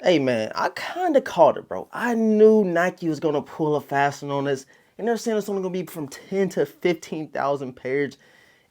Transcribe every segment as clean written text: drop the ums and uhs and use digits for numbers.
Hey man, I kind of called it, bro. I knew Nike was gonna pull a fast one on us, and they're saying it's only gonna be from 10 to 15,000 pairs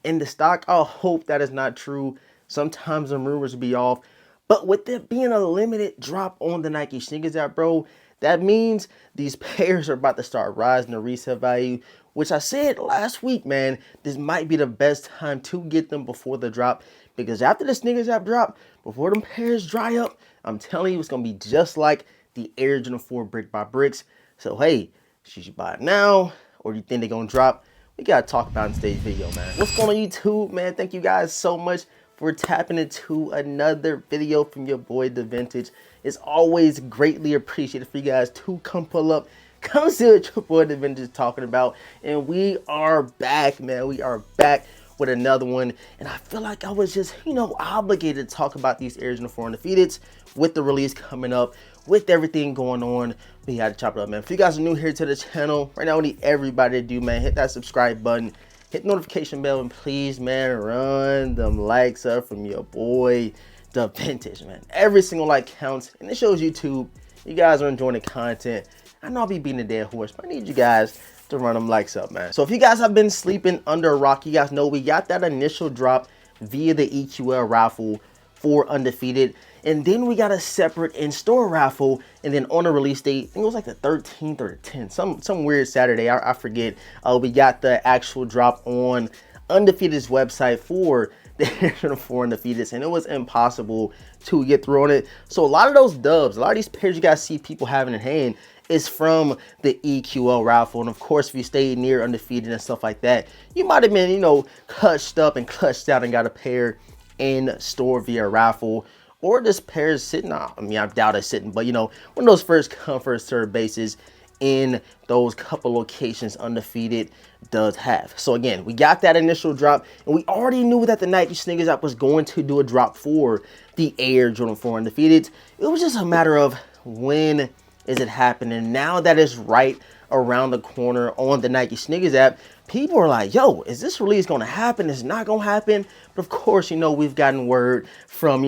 in the stock. I hope that is not true. Sometimes the rumors be off, but with there being a limited drop on the Nike sneakers app, bro, that means these pairs are about to start rising the resale value. Which I said last week, man, this might be the best time to get them before the drop, because after the sneakers app drop, before them pairs dry up, I'm telling you, it's gonna be just like the Air Jordan 4 brick by bricks. So hey, should you buy it now, or do you think they're gonna drop? We gotta talk about in today's video, man. What's going on YouTube, man? Thank you guys so much for tapping into another video from your boy The Vintage. It's always greatly appreciated for you guys to come pull up, come see what your boy The Vintage is talking about. And we are back, man. We are back with another one. And I feel like I was just, obligated to talk about these Air Jordan 4 Undefeateds with the release coming up, with everything going on. We had to chop it up, man. If you guys are new here to the channel, right now we need everybody to do, man, hit that subscribe button, hit the notification bell, and please, man, run them likes up from your boy The Vintage, man. Every single like counts, and it shows YouTube you guys are enjoying the content. I know I'll be beating a dead horse, but I need you guys to run them likes up, man. So if you guys have been sleeping under a rock, you guys know we got that initial drop via the EQL raffle for Undefeated, and then we got a separate in-store raffle, and then on the release date, I think it was like the 13th or the 10th, some weird Saturday, I forget, we got the actual drop on Undefeated's website for the Air Jordan 4 Undefeateds, and it was impossible to get through on it. So a lot of those dubs, a lot of these pairs you guys see people having in hand is from the EQL raffle. And of course, if you stayed near Undefeated and stuff like that, you might have been, clutched up and clutched out and got a pair in store via raffle. Or this pair is sitting, I doubt it's sitting, but one of those first come, first serve bases in those couple locations Undefeated does have. So again, we got that initial drop, and we already knew that the Nike Sneakers app was going to do a drop for the Air Jordan 4 Undefeated. It was just a matter of when is it happening. Now that it's right around the corner on the Nike Sneakers app, people are like, yo, is this release going to happen? It's not going to happen. But of course, we've gotten word from,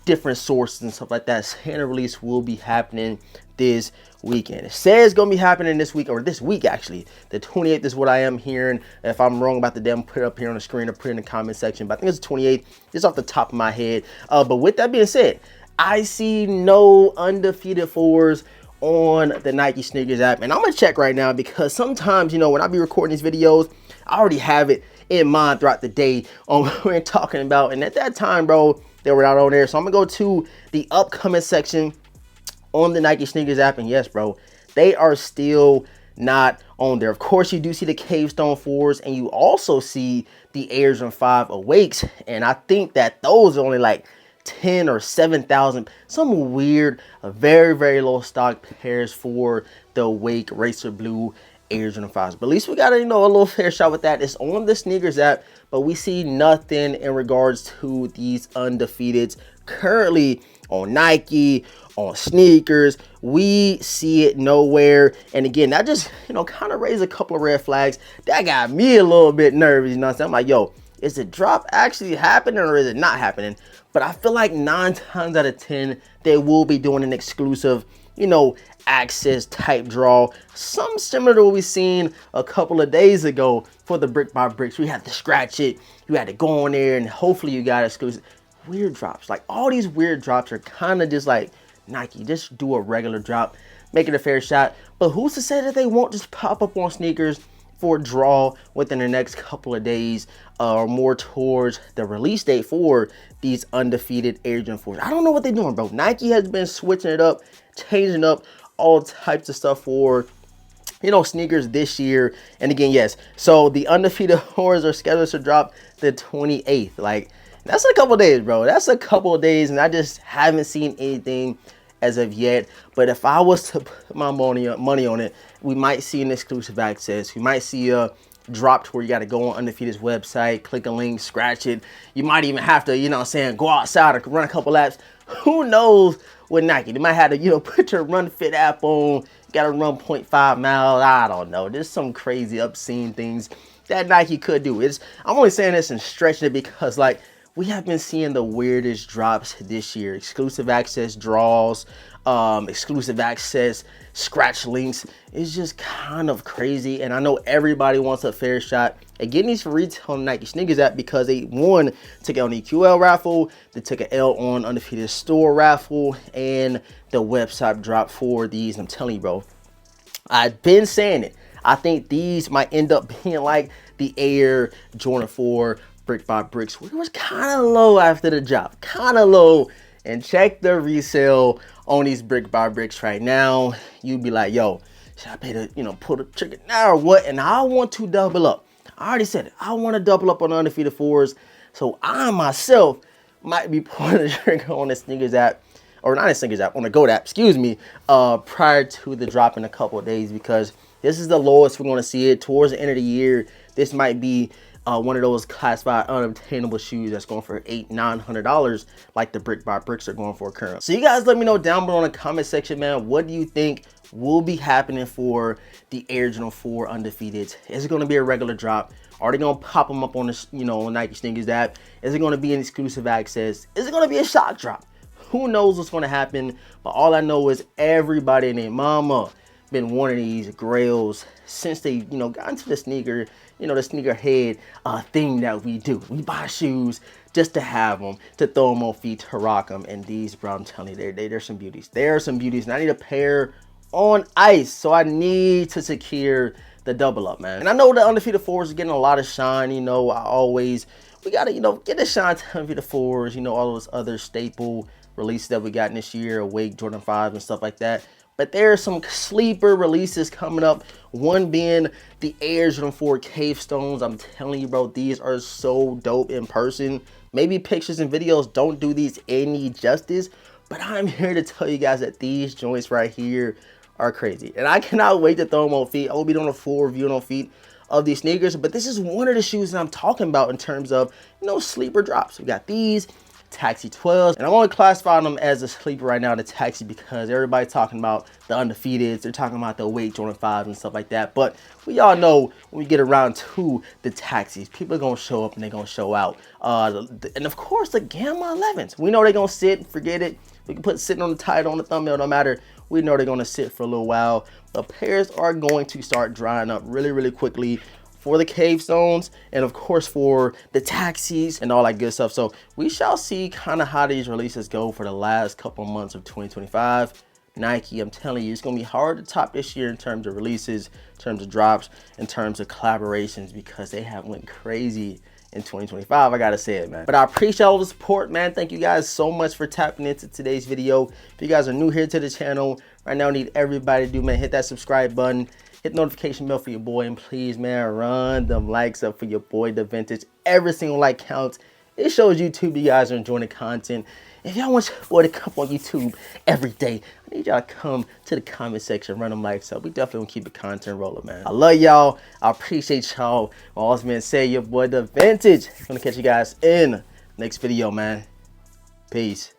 different sources and stuff like that saying the release will be happening this weekend. It says it's going to be happening this week, or this week actually. The 28th is what I am hearing. If I'm wrong about the damn, put it up here on the screen or put it in the comment section. But I think it's the 28th. It's off the top of my head. But with that being said, I see no Undefeated 4s on the Nike Sneakers app, and I'm gonna check right now, because sometimes when I be recording these videos, I already have it in mind throughout the day on what we're talking about, and at that time, bro, they were not on there. So I'm gonna go to the upcoming section on the Nike Sneakers app, and yes, bro, they are still not on there. Of course, you do see the Cavestone 4s, and you also see the Air Jordan 5 Awakes, and I think that those are only like 10 or 7,000, some weird, very, very low stock pairs for the Awake Racer Blue Air Jordan 5s. But at least we got a little fair shot with that. It's on the sneakers app, but we see nothing in regards to these Undefeateds currently on Nike, on sneakers. We see it nowhere. And again, that just kind of raised a couple of red flags. That got me a little bit nervous. What I'm saying? I'm like, yo, is the drop actually happening or is it not happening? But I feel like 9 times out of 10, they will be doing an exclusive, access type draw. Some similar to what we seen a couple of days ago for the brick by bricks. We had to scratch it. You had to go on there and hopefully you got exclusive. Weird drops. Like all these weird drops are kind of just like, Nike, just do a regular drop, make it a fair shot. But who's to say that they won't just pop up on sneakers for a draw within the next couple of days, or more towards the release date for these Undefeated Air Jordan 4s. I don't know what they're doing, bro. Nike has been switching it up, changing up all types of stuff for sneakers this year. And again, yes, so the Undefeated 4s are scheduled to drop the 28th. Like, that's a couple of days, bro. That's a couple of days, and I just haven't seen anything as of yet. But if I was to put my money on it, we might see an exclusive access. We might see a drop to where you got to go on Undefeated's website, click a link, scratch it. You might even have to, go outside or run a couple laps. Who knows with Nike? They might have to, put your Run Fit app on. You got to run 0.5 miles. I don't know. There's some crazy obscene things that Nike could do. I'm only saying this and stretching it because, like, we have been seeing the weirdest drops this year. Exclusive access draws, exclusive access, scratch links. It's just kind of crazy, and I know everybody wants a fair shot at getting these for retail on Nike SNKRS app because they, one, took it on the EQL raffle, they took an L on Undefeated Store raffle, and the website dropped for these. I'm telling you, bro, I've been saying it. I think these might end up being like the Air Jordan 4 brick by bricks, which was kind of low after the drop, kind of low. And check the resale on these brick by bricks right now. You'd be like, yo, should I pay the, pull the trigger now or what? And I want to double up. I already said it. I want to double up on the Undefeated 4s. So I myself might be pulling the trigger on the SNKRS app, or not a SNKRS app, on the GOAT app, excuse me, prior to the drop in a couple of days, because this is the lowest we're going to see it. Towards the end of the year, this might be one of those classified unobtainable shoes that's going for $800-900 like the brick by bricks are going for currently. So you guys let me know down below in the comment section, man, what do you think will be happening for the Air Jordan 4 Undefeated? Is it going to be a regular drop? Are they going to pop them up on the, on Nike SNKRS app? Is it going to be an exclusive access? Is it going to be a shock drop? Who knows what's going to happen? But all I know is everybody and their mama been wanting these grails since they, got into the sneaker, the sneakerhead thing that we do. We buy shoes just to have them, to throw them on feet, to rock them. And these, bro, I'm telling you, they're some beauties. They're some beauties. And I need a pair on ice, so I need to secure the double up, man. And I know the Undefeated 4s is getting a lot of shine. We gotta, get the shine to Undefeated 4s. All those other staple releases that we got in this year, Awake, Jordan 5s, and stuff like that. But there are some sleeper releases coming up. One being the Air Jordan 4 Cave Stones. I'm telling you, bro, these are so dope in person. Maybe pictures and videos don't do these any justice, but I'm here to tell you guys that these joints right here are crazy. And I cannot wait to throw them on feet. I will be doing a full review on feet of these sneakers, but this is one of the shoes that I'm talking about in terms of, sleeper drops. We got these Taxi 12s, and I'm only classifying them as a sleeper right now, the Taxi, because everybody's talking about the Undefeateds, they're talking about the Awake Jordan 5s and stuff like that. But we all know when we get around to the Taxis, people are gonna show up and they're gonna show out. And of course the Gamma 11s, we know they're gonna sit, forget it. We can put sitting on the title, on the thumbnail, no matter. We know they're gonna sit for a little while. The pairs are going to start drying up really, really quickly for the Cave Stones, and of course for the Taxis and all that good stuff. So we shall see kind of how these releases go for the last couple of months of 2025. Nike, I'm telling you, it's gonna be hard to top this year in terms of releases, in terms of drops, in terms of collaborations, because they have went crazy in 2025. I gotta say it, man. But I appreciate all the support, man. Thank you guys so much for tapping into today's video. If you guys are new here to the channel right now, I need everybody to do, man, hit that subscribe button, hit the notification bell for your boy, and please, man, run them likes up for your boy, The Vintage. Every single like counts. It shows YouTube you guys are enjoying the content. If y'all want your boy to come on YouTube every day, I need y'all to come to the comment section, run them likes up. We definitely want to keep the content rolling, man. I love y'all. I appreciate y'all. All this man say, your boy, The Vintage. I'm gonna catch you guys in next video, man. Peace.